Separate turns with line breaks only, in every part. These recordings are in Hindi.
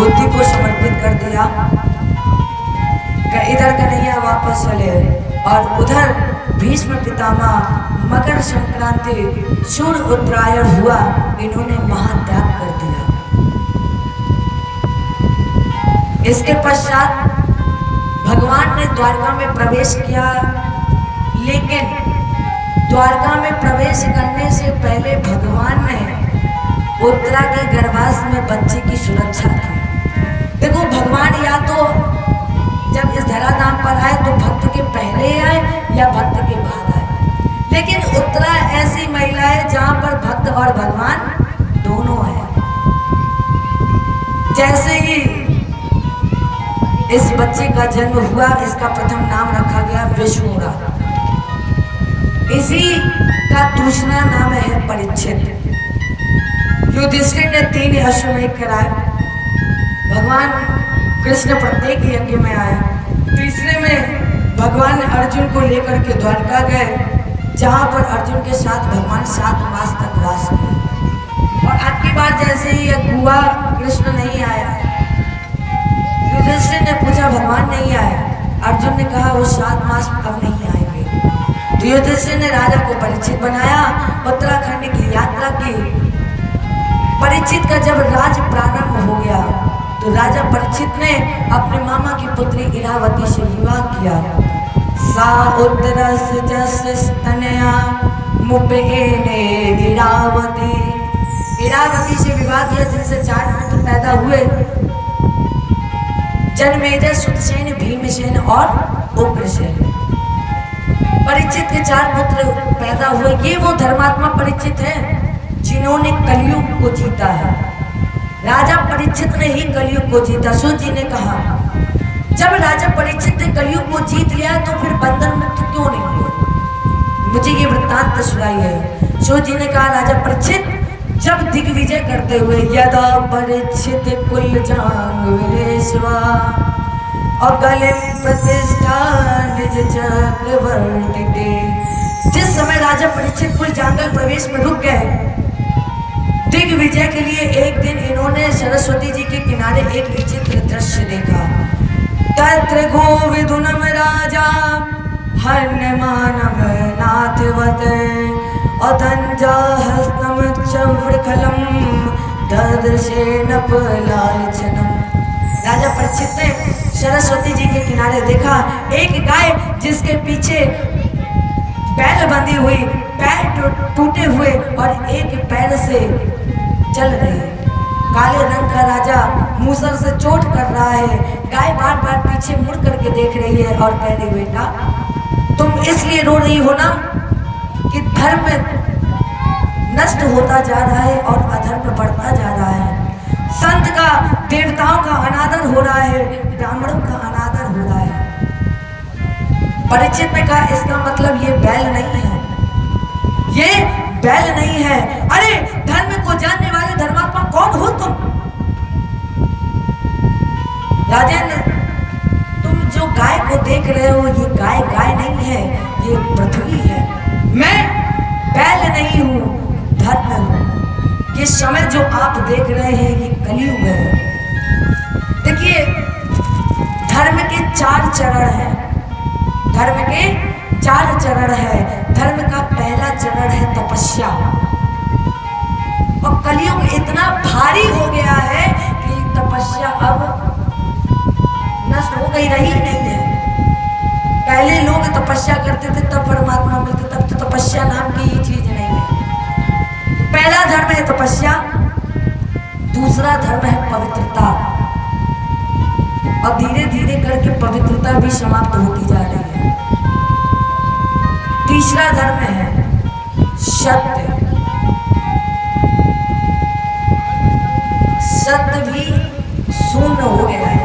बुद्धि को समर्पित कर दिया। इधर कन्हैया वापस चले और उधर भीष्म पितामह मकर संक्रांति सूर्य उत्तरायण हुआ, इन्होंने महात्याग कर दिया। इसके पश्चात भगवान ने द्वारका में प्रवेश किया, लेकिन द्वारका में प्रवेश करने से पहले भगवान ने उत्तरा के गर्भाश में बच्चे की सुरक्षा की। देखो भगवान या तो जब इस धराधाम पर आए तो भक्त के पहले आए या भक्त के बाद आए, लेकिन उत्तरा ऐसी महिला है जहां पर भक्त और भगवान दोनों हैं। जैसे ही इस बच्चे का जन्म हुआ, इसका प्रथम नाम रखा गया विष्णुरा। इसी का दूसरा नाम है परीक्षित। युधिष्ठिर ने 3 अश्वमेध कराए, भगवान कृष्ण प्रत्येक यज्ञ में आए। तीसरे में भगवान अर्जुन को लेकर के द्वारका गए, जहां पर अर्जुन के साथ भगवान 7 मास तक वास किए। और अब की बार जैसे ही यह हुआ, कृष्ण नहीं आया। युधिष्ठिर ने पूछा भगवान नहीं आए, अर्जुन ने कहा वो 7 मास अब नहीं आएंगे। तो युधिष्ठिर ने राजा को परीक्षित बनाया, उत्तराखंड की यात्रा की। परीक्षित का जब राज प्रारंभ हो गया तो राजा परीक्षित ने अपने मामा की पुत्री इरावती से विवाह किया। सा उदरस जस तनया मुपेने इरावती। इरावती से विवाह किया, जिनसे 4 पुत्र पैदा हुए, जनमेजय, सुतसेन, भीमसेन और उग्रसेन। परीक्षित के 4 पुत्र पैदा हुए। ये वो धर्मात्मा परीक्षित है जिन्होंने कलयुग को जीता है। राजा परीक्षित ने ही कलयुग को जीता। सूत जी ने कहा जब राजा परीक्षित ने कलयुग को जीत लिया तो फिर बंधन मुक्त क्यों नहीं हुए? मुझे ये वृत्तांत सुनाइए। सूत जी ने कहा राजा परीक्षित जब दिग्विजय करते हुए यदा परीक्षित कुल जांग विलेशवा अगले प्रतिष्ठा निज चक्रवर्ती के। जिस समय राजा परीक्षित कुल जांगल प्रवेश में रुक गए, दिग्विजय के लिए एक दिन इन्होंने सरस्वती जी के किनारे एक विचित्र दृश्य देखा। तत्र गोविदुनम राजा हनुमानम नाथवत अतंजा हस्तम चवृखलम ददृशे नपलालचनम। राजा परीक्षित ने सरस्वती जी के किनारे देखा एक गाय जिसके पीछे बैल बंधी हुई, पैर टूटे हुए और एक पैर से चल रही है। काले रंग का राजा मूसल से चोट कर रहा है। गाय बार बार पीछे मुड़ करके देख रही है और कह रही बेटा तुम इसलिए रो रही हो ना कि धर्म नष्ट होता जा रहा है और अधर्म बढ़ता जा रहा है। संत का, देवताओं का अनादर हो रहा है, ब्राह्मणों का अनादर हो रहा है। परीक्षित ने कहा इसका मतलब ये बैल नहीं है, ये बैल नहीं है। अरे धर्म को जानने वाले धर्मात्मा कौन हो तुम? राजेंद्र, तुम जो गाय को देख रहे हो ये गाय नहीं है, ये पृथ्वी है। मैं बैल नहीं हूं, धर्म हूं। ये समय जो आप देख रहे हैं ये कलयुग है। देखिए धर्म के 4 चरण हैं। धर्म के 4 चरण है। धर्म का पहला चरण है तपस्या। और कलयुग इतना भारी हो गया है कि तपस्या अब नष्ट हो गई, रही नहीं है। पहले लोग तपस्या करते थे तब परमात्मा मिलते, तब तो तपस्या नाम की ये चीज नहीं है। पहला धर्म है तपस्या, दूसरा धर्म है पवित्रता। अब धीरे धीरे करके पवित्रता भी समाप्त होती जा रही है। तीसरा धर्म है सत्य। सत्य भी शून्य हो गया है।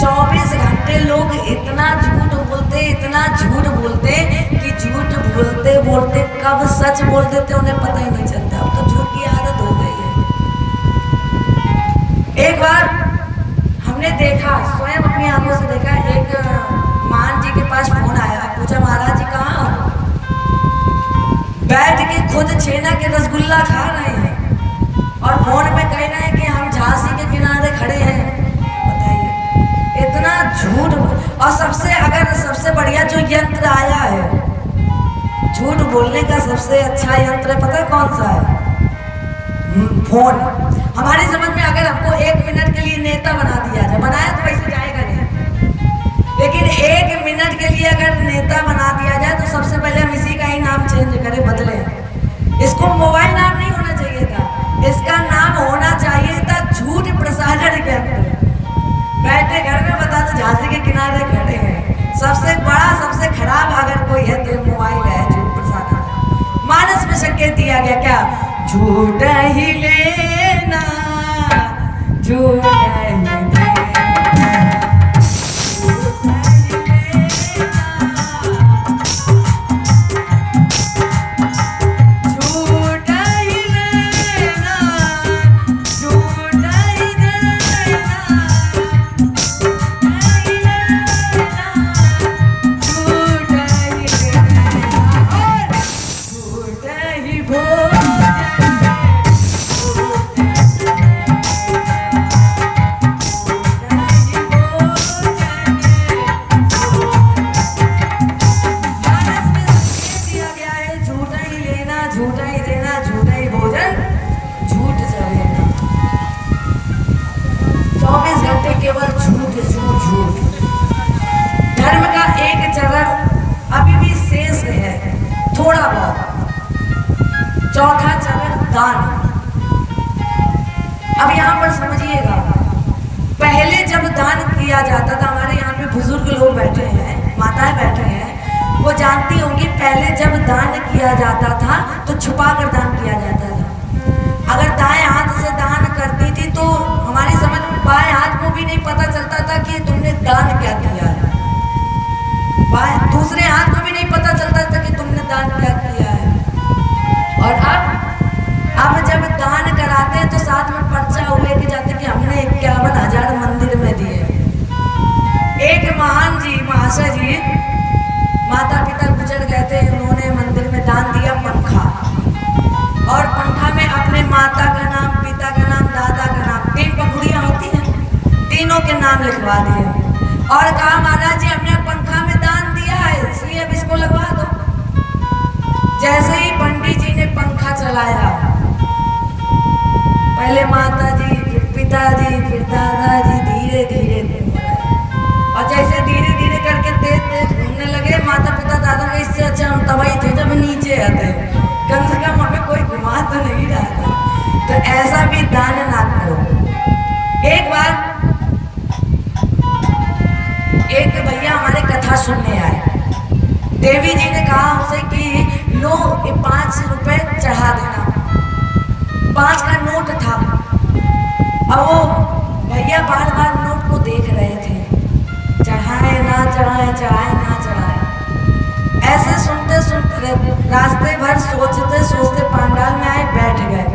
24 घंटे लोग इतना झूठ बोलते कि झूठ बोलते बोलते कब सच बोल देते उन्हें पता ही नहीं चलता। अब तो झूठ की आदत हो गई है। एक बार हमने देखा, स्वयं अपनी आंखों से देखा, एक मान जी के पास फोन आया, पूछा महाराज जी कहाँ हो? बैठ के खुद छेना के रसगुल्ला खा रहे हैं और फोन में कह रहे हैं कि हम झांसी के खड़े हैं, बताइए इतना झूठ। और सबसे बढ़िया जो यंत्र आया है झूठ बोलने का, सबसे अच्छा यंत्र पता है कौन सा है? फोन। हमारी समझ में अगर हमको 1 मिनट के लिए नेता बना दिया जाए, बनाया तो वैसे जाएगा नहीं, लेकिन 1 मिनट के लिए अगर नेता बना दिया जाए तो सबसे पहले हम इसी का ही नाम चेंज करें, बदले। इसको मोबाइल नाम नहीं होना चाहिए था, इसका नाम होना चाहिए था झूठ प्रसारण केंद्र। बैठे घर में बता दो झांसी के किनारे खड़े हैं, सबसे बड़ा सबसे खराब अगर कोई है तो मोबाइल है, झूठ प्रसारण। मानस में संकेत दिया गया क्या? झूठ ही लेना, झूठ ही लेना। चौथा चरण दान। अब यहाँ पर समझिएगा, पहले जब दान किया जाता था, हमारे यहाँ पे बुजुर्ग लोग बैठे हैं, माताएं बैठे हैं, वो जानती होंगी पहले जब दान किया जाता था तो छुपा कर दान किया जाता था। अगर दाएं हाथ से दान करती थी तो हमारी समझ में बाएं हाथ को भी नहीं पता चलता था कि तुमने दान क्या किया है, दूसरे हाथ को भी नहीं पता चलता था कि तुमने दान क्या किया है। और अब जब दान कराते हैं तो साथ में पर्चा लेके जाते कि हमने 51,000 मंदिर में दिए। एक महान जी महाशय जी, माता पिता गुजर गए थे, उन्होंने मंदिर में दान दिया पंखा, और पंखा में अपने माता का नाम, पिता का नाम, दादा का नाम, 3 पगड़ियां होती हैं, तीनों के नाम लिखवा दिए और कहा महाराज जी हमने पंखा में दान दिया है इसलिए अब इसको लगवा दो। जैसे ही पंडित जी ने पंखा चलाया, पहले माता जी, फिर पिताजी, फिर दादाजी धीरे धीरे और जैसे धीरे धीरे करके तेज घूमने लगे, माता पिता दादा का इससे अच्छा हम तबाही थे जब नीचे आते, कम से कम हमें कोई घुमा तो नहीं रहा था। तो ऐसा भी दान ना करो। एक बार एक भैया हमारे कथा सुनने आए, देवी जी ने कहा हमसे कि लो ये 5 रुपए चढ़ा देना। 5 का नोट था। अब वो भैया बार बार नोट को देख रहे थे, चढ़ाए ना चढ़ाए, चढ़ाए ना चढ़ाए। ऐसे सुनते सुनते रास्ते भर सोचते सोचते पंडाल में आए, बैठ गए।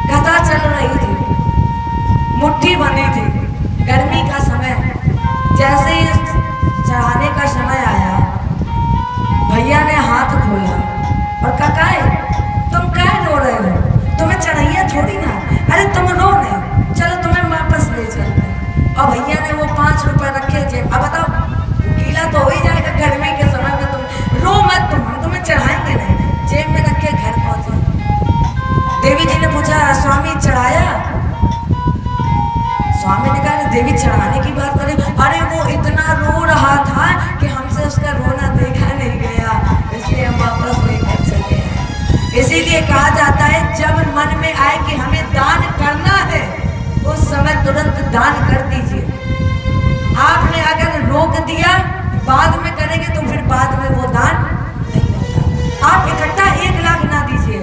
कथा चल रही थी, मुट्ठी बनी थी, गर्मी का समय। जैसे ही चढ़ाने का समय आया, भैया ने हाथ खोला और कहा तुम क्या रो रहे हो, तुम्हें चढ़ाइया थोड़ी ना, अरे तुम रो नहीं, चलो तुम्हें वापस ले चलते। और भैया ने वो 5 रुपए रखे जेब। अब बताओ गीला तो हो ही जाएगा गर्मी के समय में, तुम रो मत, हम तुम्हें चढ़ाएंगे नहीं, जेब में रखे घर पहुंचे। देवी जी ने पूछा स्वामी चढ़ाया? स्वामी ने कहा देवी चढ़ाने की बात करें, अरे वो इतना रो रहा था कि हमसे उसका रोना देखा नहीं गया, इसलिए हम वापस नहीं कर सके हैं। इसीलिए कहा जाता है जब मन में आए कि हमें दान करना है, उस समय तुरंत दान कर दीजिए। आपने अगर रोक दिया बाद में करेंगे तो फिर बाद में वो दान नहीं होता। आप इकट्ठा 1 लाख ना दीजिए,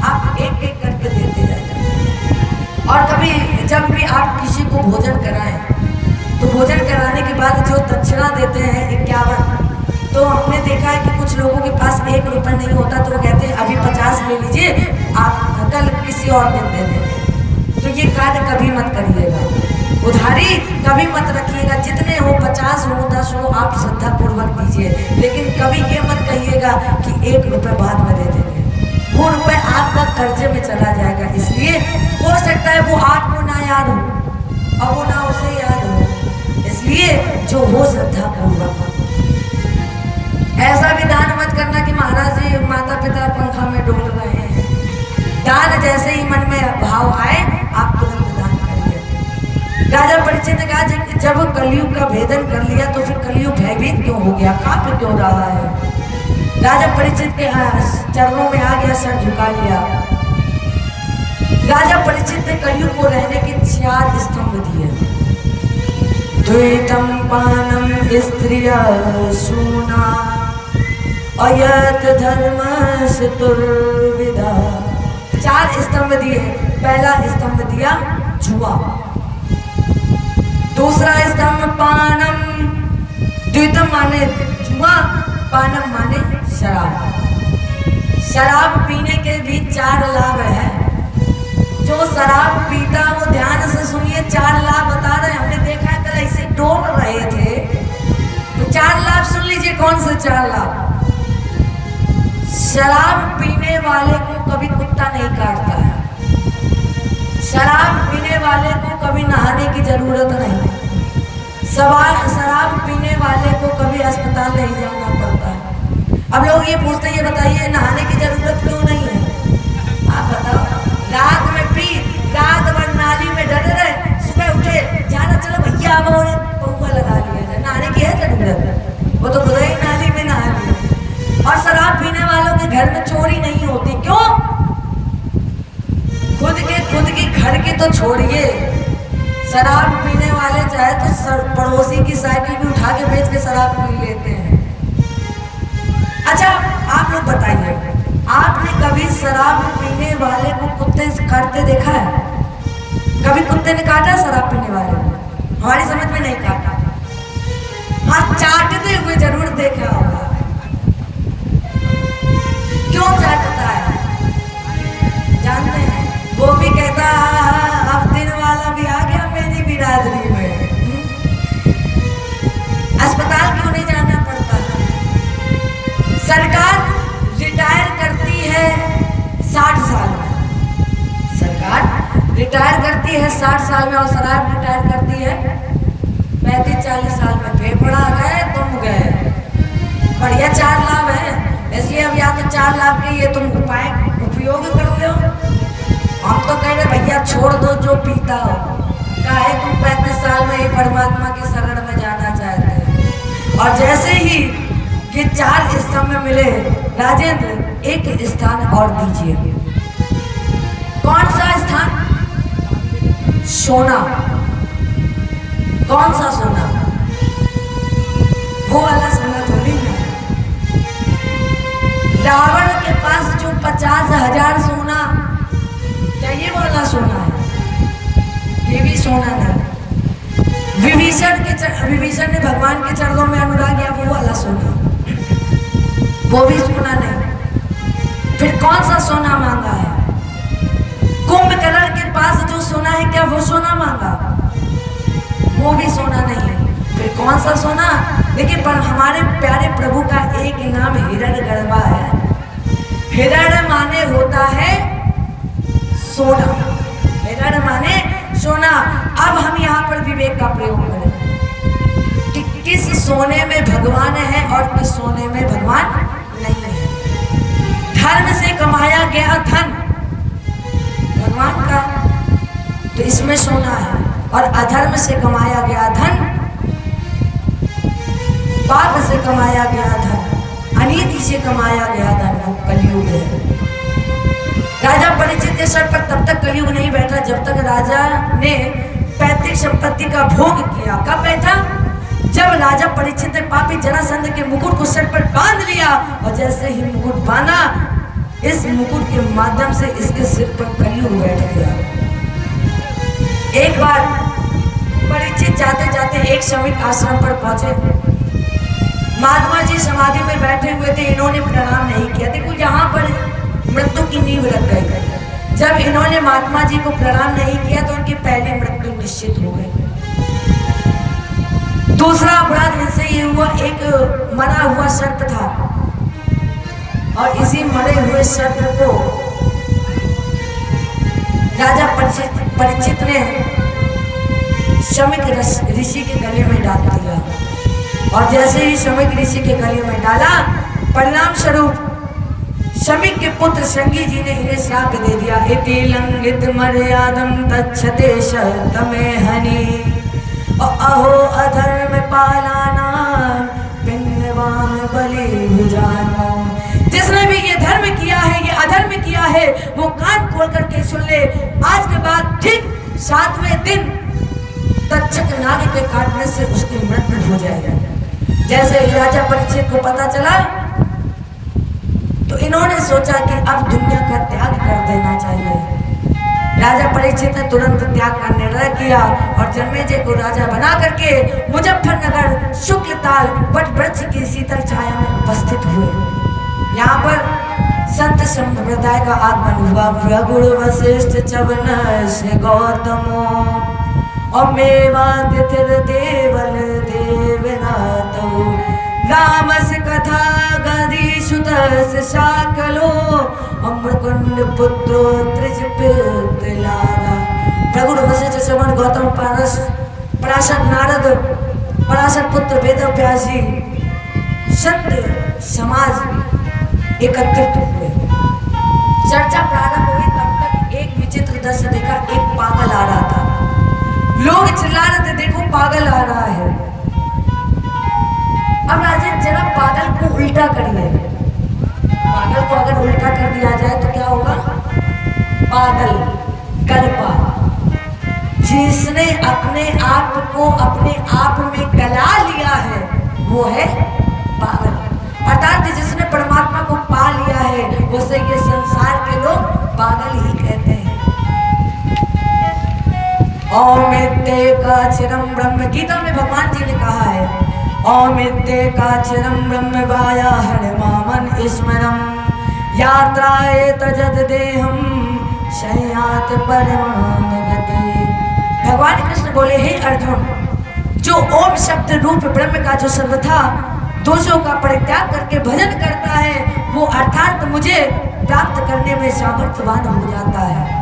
आप एक एक करके देते जाइए। और कभी जब भी आप किसी को भोजन कराएं तो भोजन कराने के बाद जो दक्षिणा देते हैं 51, तो हमने देखा है कि कुछ लोगों के पास 1 रुपया नहीं होता तो वो कहते हैं अभी 50 ले लीजिए, आप कल किसी और दिन दे देंगे। तो ये कार्य कभी मत करिएगा, उधारी कभी मत रखिएगा। जितने हो 50 हो 10 हो आप श्रद्धापूर्वक दीजिए, लेकिन कभी ये मत कहिएगा कि 1 रुपया बाद में दे देंगे, वो रुपये आपका कर्जे में चला जाएगा। इसलिए हो सकता है वो आपको ना याद हो, अब वो ना उसे याद हो, इसलिए जो हो श्रद्धा पूर्वक। ऐसा भी दान मत करना कि महाराज जी माता पिता पंखा में डोल रहे हैं। दान जैसे ही मन में भाव आए आप तुरंत दान करिए। राजा परीक्षित ने कहा जब कलयुग का भेदन कर लिया तो फिर कलयुग भयभीत क्यों हो गया, कांप क्यों रहा है। राजा परीक्षित के चरणों में आ गया, सर झुका लिया। राजा परीक्षित ने कलयुग को रहने के 4 स्तंभ दिए। द्वैतम पानम स्त्रिय सूना अयत धर्म दुर्विधा। 4 स्तंभ दिए। पहला स्तंभ दिया जुआ, दूसरा स्तंभ पानम, द्वितम माने जुआ, पानम माने शराब। शराब पीने के भी 4 लाभ है। जो शराब पीता वो ध्यान से सुनिए, 4 लाभ बता रहे हैं। हमने देखा है कल ऐसे डोल रहे थे, तो 4 लाभ सुन लीजिए। कौन से 4 लाभ? शराब पीने वाले को कभी कुत्ता नहीं काटता है। शराब पीने वाले को कभी नहाने की जरूरत नहीं। शराब पीने वाले को कभी अस्पताल नहीं जाना पड़ता है। अब लोग ये पूछते हैं, ये बताइए नहाने की जरूरत क्यों नहीं है? आप बताओ। रात में पी, रात भर नाली में डरे रहे, सुबह उठे जाना, चलो भैया अब और पौवा लगा लिया जाए, नहाने की है जरूरत? वो तो खुद ही नाली में नहा लिया। और शराब पीने वालों के घर में चोरी नहीं होती, क्यों? खुद के घर के तो छोड़िए, शराब पीने वाले चाहे तो पड़ोसी की साइकिल भी उठा के बेच के शराब पी लेते हैं। अच्छा आप लोग बताइए, आपने कभी शराब पीने वाले को कुत्ते काटते देखा है? कभी कुत्ते ने काटा शराब पीने वाले को? हमारी समझ में नहीं काटा। हाँ, चाटते हुए जरूर देखा होगा। क्यों चाटता है जानते हैं? वो भी कहता अब दिन वाला भी आ गया मेरी बिरादरी में। अस्पताल क्यों नहीं जाना पड़ता? सरकार रिटायर करती है 60 साल में। सरकार रिटायर करती है 60 साल में और शराब रिटायर करती है 35-40 साल में। फेफड़ा गए तुम गए। बढ़िया 4 लाभ है, इसलिए अब या तो 4 लाभ के ये तुम उपयोग कर लो। हम तो कह रहे भैया छोड़ दो जो पीता हो, काहे तुम 35 साल में ही परमात्मा की शरण में जाना चाहते हैं। और जैसे ही ये 4 स्तंभ मिले, राजेंद्र एक स्थान और दीजिए। कौन सा स्थान? सोना। कौन सा सोना? वो वाला सोना थोड़ी है। रावण के पास जो 50,000 सोना, क्या ये वाला सोना है? ये भी सोना नहीं। विभीषण ने भगवान के चरणों में अनुराग किया, वो वाला सोना, वो भी सोना नहीं। फिर कौन सा सोना मांगा है? कुंभकर्ण के पास जो सोना है, क्या वो सोना मांगा? वो भी सोना नहीं है। फिर कौन सा सोना? देखिए, पर हमारे प्यारे प्रभु का एक नाम हिरण्यगर्भा है। हिरण्य माने होता है सोना, हिरण्य माने सोना। अब हम यहाँ पर विवेक का प्रयोग करें कि किस सोने में भगवान है और किस सोने में भगवान नहीं है। धर्म से कमाया गया धन भगवान का, तो इसमें सोना है। और अधर्म से कमाया गया धन, पाप से कमाया गया धन, अनीति से कमाया गया धन, वो कलयुग है। राजा परीक्षित के सर पर तब तक कलयुग नहीं बैठा जब तक राजा ने पैतृक संपत्ति का भोग किया। कब बैठा? जब राजा परीक्षित ने पापी जरासंध के मुकुट को सर पर बांध लिया, और जैसे ही मुकुट बांधा, इस मुकुट के माध्यम से इसके सिर पर कलयुग बैठ गया। एक बार परीक्षित जाते जाते एक श्रमिक आश्रम पर पहुंचे। महात्मा जी समाधि में बैठे हुए थे, इन्होंने प्रणाम नहीं किया। देखो यहाँ पर मृत्यु की नींव लग गई। जब इन्होंने महात्मा जी को प्रणाम नहीं किया तो उनकी पहली मृत्यु निश्चित हो गई। दूसरा अपराध इनसे ये हुआ, एक मरा हुआ सर्प था, और इसी मरे हुए सर्प को राजा परीक्षित ने शमिक ऋषि के गले में डाल दिया। और जैसे ही शमिक ऋषि के गले में डाला, परिणाम स्वरूप शमिक के पुत्र संगी जी ने इन्हें श्राप दे दिया। इति लंघित मर्यादम तच्छते शतमे हनि, अहो अधर्म पालाना पिंडवान बलि भुजानो। जिसने भी ये धर्म किया है, ये अधर्म किया है, वो कान खोल करके सुन ले। आज के बाद ठीक 7वें दिन तक्षक नाग के काटने से उसकी मृत्यु हो जाएगी। जैसे ही राजा परीक्षित को पता चला तो इन्होंने सोचा कि अब दुनिया का त्याग कर देना चाहिए। राजा परीक्षित ने तुरंत त्याग का निर्णय किया और जन्मेजय को राजा बना करके मुजफ्फरनगर शुक्लताल वट वृक्ष की शीतल छाया में उपस्थित हुए। यहाँ पर संत संप्रदाय का आगमन हुआ। भृगुड़ वशिष्ठ चवन से गौतमो और मेवातिथिर देवल देवनाथो, रामस कथा गदी सुतस शाकलो, अम्रकुंड पुत्रो त्रिजपितलागा। भृगुड़ वशिष्ठ चवन गौतम पराशर नारद पराशर पुत्र वेदव्यास जी संत समाज एकत्रित हुए। चर्चा प्रारंभ हुई तब तक एक विचित्र दृश्य देखा। एक पागल आ रहा था। लोग चिल्ला रहे थे, देखो पागल आ रहा है। अब राजन जरा पागल को उल्टा करिए। पागल को अगर उल्टा कर दिया जाए तो क्या होगा? पागल कल्पा। जिसने अपने आप को अपने आप में गला लिया है वो है पागल। अर्थात जिसने परमात्मा को पा लिया है उसे ये संसार के लोग पागल ही कहते हैं। औमित्येकाक्षरं ब्रह्म, गीता में भगवान जी ने कहा है, औमित्येकाक्षरं ब्रह्म वायाहर मामन स्मरं, यात्राए तजद देहम शय्यात परमां गति। भगवान कृष्ण बोले, हे अर्जुन, जो ओम शब्द रूप ब्रह्म का जो सर्वथा दोषों का परित्याग करके भजन करता है वो अर्थात मुझे प्राप्त करने में सामर्थ्यवान हो जाता है।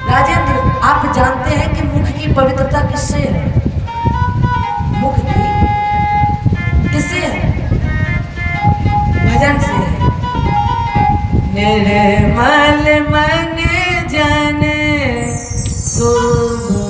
राजेंद्र, आप जानते हैं कि मुख की पवित्रता किससे है? मुख की किससे है? भजन से है। निर्मल मन जन शोभो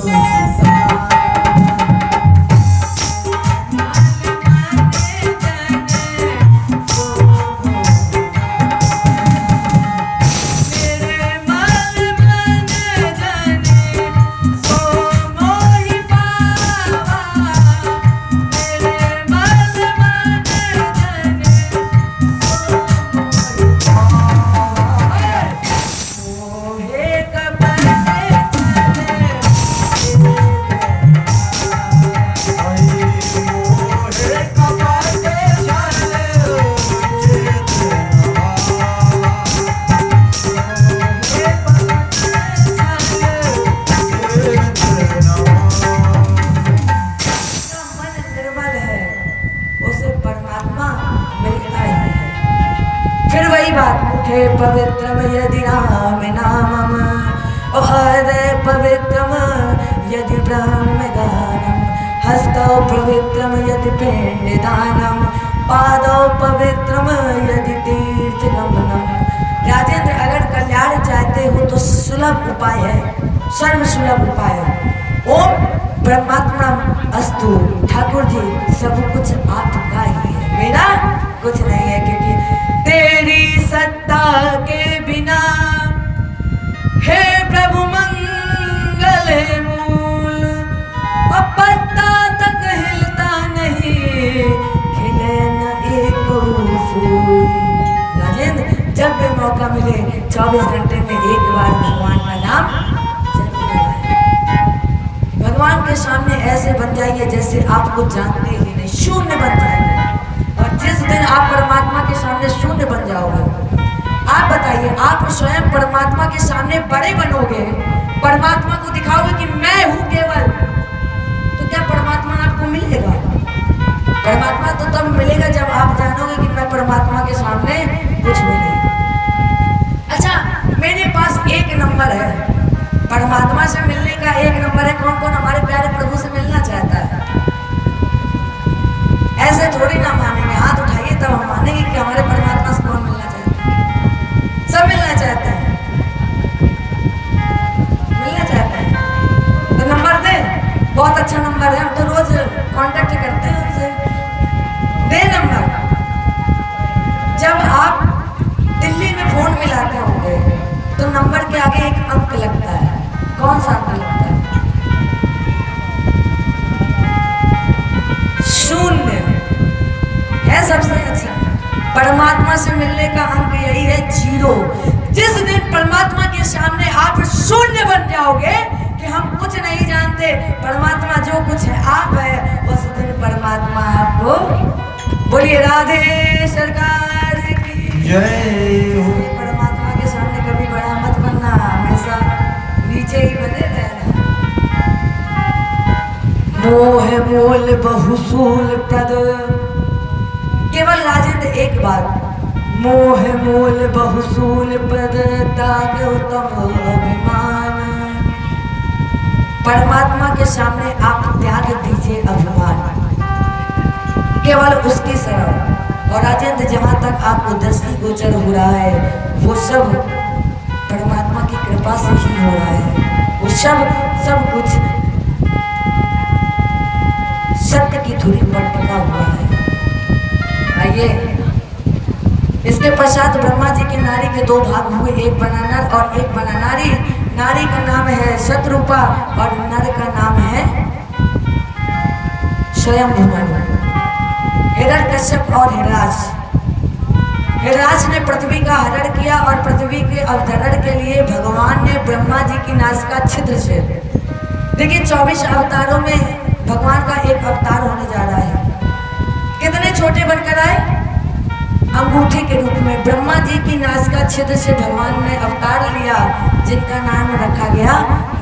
पवित्रम यदि नाम नामम, हृदय पवित्रम यदि ब्रह्म गानम, हस्तौ पवित्रम यदि पिंड दानम, पादौ पवित्रम यदि तीर्थ गमनम। राजेंद्र, अगर कल्याण चाहते हो तो सुलभ उपाय है, सर्व सुलभ उपाय है। ओम ब्रह्मात्मा अस्तु। ठाकुर जी, सब कुछ आपका ही है, मेरा कुछ नहीं है, क्योंकि तेरी सत्ता के बिना हे प्रभु मंगल है मूल, और पत्ता तक हिलता नहीं, खिले न एक फूल। राजेंद्र, जब भी मौका मिले 24 घंटे में एक बार भगवान का नाम जरूर लगाएं। भगवान के सामने ऐसे बन जाइए जैसे आपको जानते ही नहीं, शून्य बन जाइए। और जिस दिन आप परमात्मा के सामने शून्य बन जाओगे, आप बताइए, आप स्वयं परमात्मा के सामने बड़े बनोगे, परमात्मा को दिखाओगे कि मैं हूं केवल, तो क्या परमात्मा आपको मिलेगा? परमात्मा तो तब मिलेगा जब आप जानोगे कि मैं परमात्मा के सामने कुछ भी नहीं। अच्छा, मेरे पास एक नंबर है, परमात्मा से मिलने का एक नंबर है। कौन कौन हमारे प्यारे प्रभु से मिलना चाहता है। ऐसे थोड़ी ना मानेंगे, हाथ उठाइए तब हम मानेंगे कि हमारे परमात्मा से कौन मिलना चाहता है। सब मिलना चाहता है, मिलना चाहता है तो नंबर दे, बहुत अच्छा नंबर है, हम तो रोज कांटेक्ट करते हैं उनसे। दे नंबर। जब आप दिल्ली में फोन मिलाते होंगे तो नंबर के आगे एक अंक लगता है, कौन सा अंक लगता है? शून्य है सबसे अच्छा। परमात्मा से मिलने का अंक यही है, 0। जिस दिन परमात्मा के सामने आप शून्य बन जाओगे कि हम कुछ नहीं जानते, परमात्मा जो कुछ है आप है, उस दिन परमात्मा आपको, बोलिए राधे सरकार की
जय हो।
परमात्मा के सामने कभी बड़ा मत बनना, हमेशा नीचे ही बने रहना। मोह मोल बहुसूल पद, केवल राजेंद्र एक बार, मोह मोल बहुसूल पद त्याग उत्तम अभिमान। परमात्मा के सामने आप त्याग दीजिए अभिमान, केवल उसकी शरण। और राजेंद्र जहां तक आपको दृष्टि गोचर हो रहा है वो सब परमात्मा की कृपा से ही हो रहा है। वो सब कुछ सत्य की धुरी पर टिका हुआ है। आइए, इसके पश्चात ब्रह्मा जी के नारी के 2 भाग हुए, एक बना नर और एक बना नारी। नारी का नाम है शतरूपा और नर का नाम है स्वयंभू। हिरण्यकश्यप और हिरराज। हिरराज ने पृथ्वी का हरण किया और पृथ्वी के अवतरण के लिए भगवान ने ब्रह्मा जी की नासिका छिद्र से, देखिए 24 अवतारों में भगवान का एक अवतार होने जा रहा है। कितने छोटे बनकर आए? अंगूठे के रूप में ब्रह्मा जी की नासिका छिद्र से भगवान ने अवतार लिया, जिनका नाम रखा गया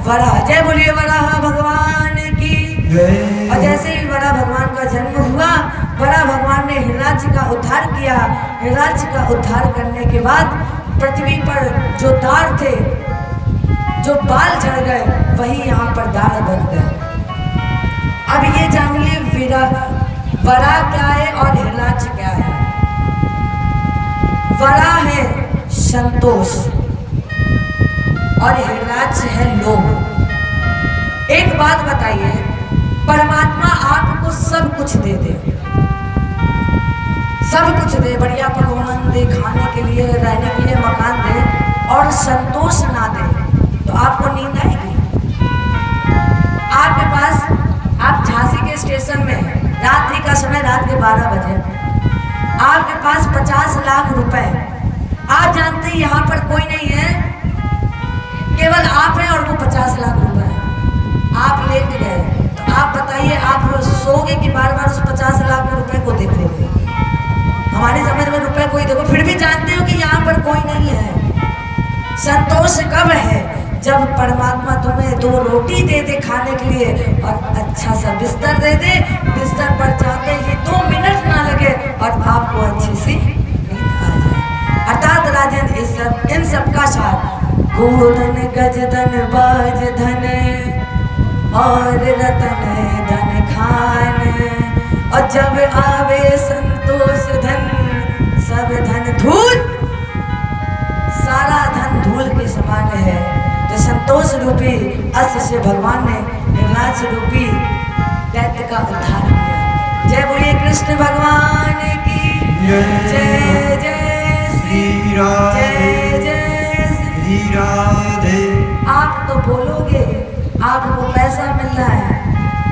वराह। जय बोलिए वराह भगवान की। और जैसे ही वराह भगवान का जन्म हुआ, वराह भगवान ने हिरराज का उद्धार किया। हिरराज का उद्धार करने के बाद पृथ्वी पर जो दाढ़ थे, जो बाल झड़ गए, वही यहाँ पर दाढ़ बन गए। अब ये जानिए वराह क्या है और हिरराज क्या है। वराह है संतोष और हिरराज है लोभ। एक बात बताइए, परमात्मा आपको सब कुछ दे दे, सब कुछ दे, बढ़िया पकवान दे, खाने के लिए, रहने के लिए मकान दे, और संतोष ना दे, तो आपको नींद आएगी? आपके पास, आप झांसी के स्टेशन में, रात्रि का समय, रात के 12 बजे, आपके पास 50 लाख रुपए, आप जानते हैं यहाँ पर कोई नहीं है, केवल आप हैं और वो 50 लाख रुपए, आप लेट गए, तो आप बताइए आप सोगे कि बार बार उस 50 लाख रुपए को देखोगे? हमारी समझ में रुपए कोई देखो, फिर भी जानते हो कि यहाँ पर कोई नहीं है। संतोष कब है? जब परमात्मा तुम्हें 2 रोटी दे दे खाने के लिए और अच्छा सा बिस्तर दे दे, बिस्तर पर जाते ही 2 मिनट ना लगे और आपको अच्छी सी नींद आ जाए। अर्थात राजन इन सब का साथ गोधन गज धन बाज धन और रतन धन खान, और जब आवे संतोष धन सब धन धूल। सारा धन धूल के समान है। तो संतोष रूपी अस्त्र से भगवान ने हिरराज रूपी दैत्य का उद्धार किया। जय बोलिए कृष्ण भगवान की जय। जय श्री राधे, जय जय श्री राधे। आप तो बोलोगे, आपको पैसा मिल रहा है,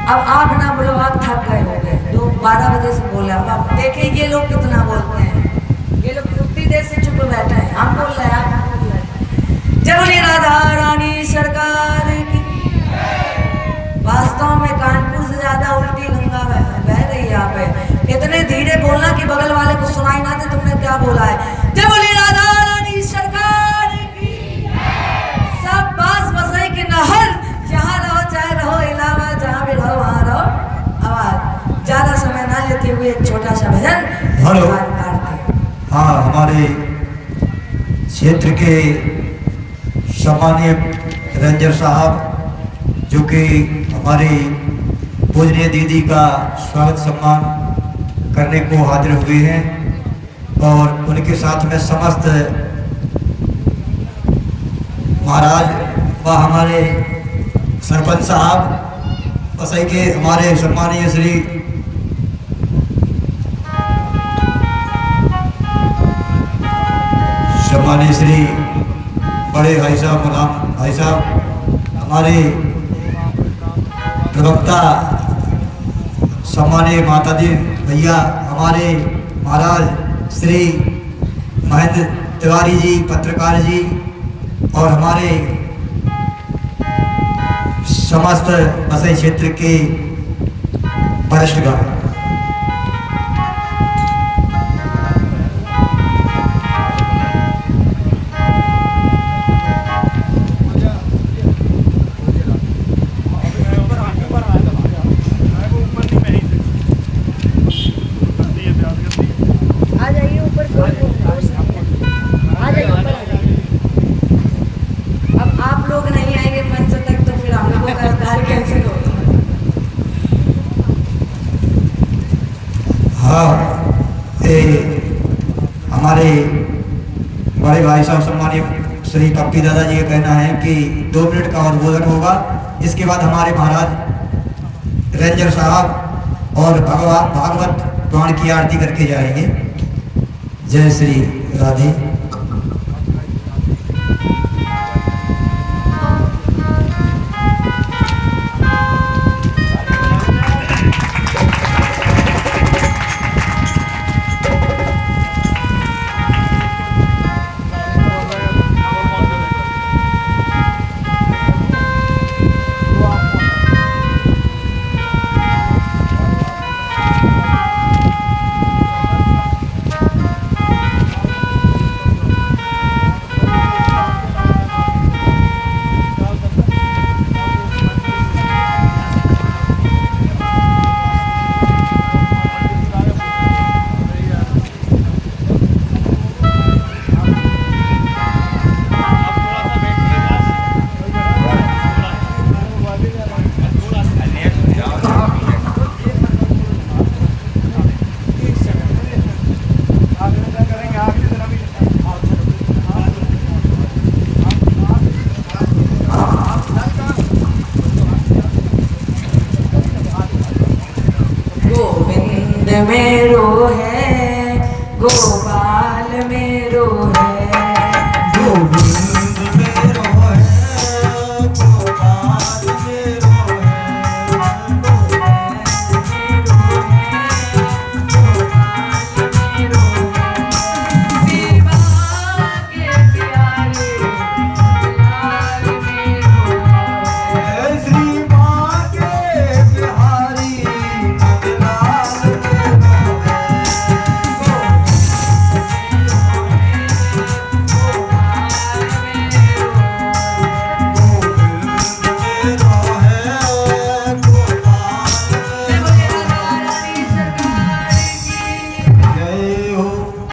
अब आप ना बोलो, आप थक गए होंगे, लोग 12 बजे से बोला। अब देखिए ये लोग कितना बोलते हैं, ये लोग उतनी देर से चुप बैठे हैं, हम बोल रहे हैं, आप बोल रहे हैं। जय बोलिए राधा रानी सरकार की। वास्तव में कानपुर से ज्यादा उल्टी गंगा बह रही है यहाँ पे। इतने धीरे बोलना कि बगल वाले को सुनाई ना दे तुमने क्या बोला है। जय बोलिए राधा रानी सरकार की। सब बास बसई के नहर, जहाँ रहो चाहे रहो इलाहाबाद, जहाँ भी रहो वहाँ रहो। आवाज ज्यादा समय ना लेते हुए एक छोटा सा भजन।
हेलो, हाँ, हमारे क्षेत्र के सम्मानीय रेंजर साहब जो कि हमारे पूजनीय दीदी का स्वागत सम्मान करने को हाजिर हुए हैं और उनके साथ में समस्त महाराज व हमारे सरपंच साहब वसई के हमारे सम्मानीय श्री बड़े भाई साहब गुलाम भाई साहब, हमारे प्रवक्ता सम्मानीय माताजी भैया, हमारे महाराज श्री महेंद्र तिवारी जी पत्रकार जी और हमारे समस्त वसई क्षेत्र के वरिष्ठगण। हमारे बड़े भाई साहब सम्मानीय श्री पप्पी दादा जी का कहना है कि 2 मिनट का और भोजन होगा। इसके बाद हमारे महाराज रेंजर साहब और भागवत पुराण की आरती करके जाएंगे। जय श्री राधे।
में